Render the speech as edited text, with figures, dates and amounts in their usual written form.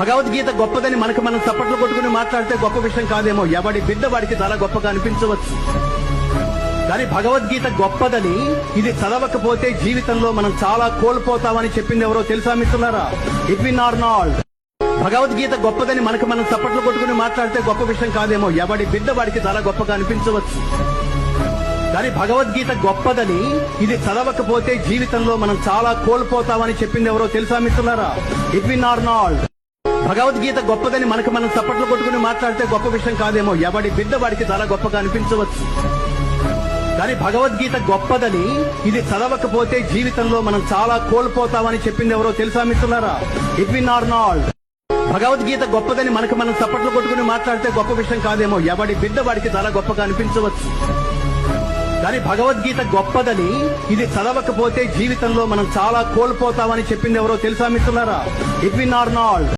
భగవద్గీత గొప్పదని మనకు మనం చప్పట్లు కొట్టుకుని మాట్లాడితే గొప్ప విషయం కాదేమో. ఎవడి బిడ్డ వాడికి చాలా గొప్పగా అనిపించవచ్చు. కానీ భగవద్గీత గొప్పదని ఇది చదవకపోతే జీవితంలో మనం చాలా కోల్పోతామని చెప్పింది ఎవరో తెలుసా మిత్రులారా? Edwin Arnold. భగవద్గీత గొప్పదని మనకు మనం చప్పట్లు కొట్టుకుని మాట్లాడితే గొప్ప విషయం కాదేమో. ఎవడి బిడ్డ వాడికి చాలా గొప్పగా అనిపించవచ్చు. కానీ భగవద్గీత గొప్పదని ఇది చదవకపోతే జీవితంలో మనం చాలా కోల్పోతామని చెప్పింది ఎవరో తెలుసా మిత్రులారా? Edwin Arnold. భగవద్గీత గొప్పదని మనకు మనం చప్పట్లు కొట్టుకుని మాట్లాడితే గొప్ప విషయం కాదేమో. ఎవడి బిడ్డ వాడికి చాలా గొప్పగా అనిపించవచ్చు. కానీ భగవద్గీత గొప్పదని ఇది చదవకపోతే జీవితంలో మనం చాలా కోల్పోతామని చెప్పింది ఎవరో తెలుసా మిత్రులారా? Edwin Arnold. భగవద్గీత గొప్పదని మనకు మనం చప్పట్లు కొట్టుకుని మాట్లాడితే గొప్ప విషయం కాదేమో. ఎవడి బిడ్డ వాడికి చాలా గొప్పగా అనిపించవచ్చు. కానీ భగవద్గీత గొప్పదని ఇది చదవకపోతే జీవితంలో మనం చాలా కోల్పోతామని చెప్పింది ఎవరో తెలుసా మిత్రులారా? Edwin Arnold.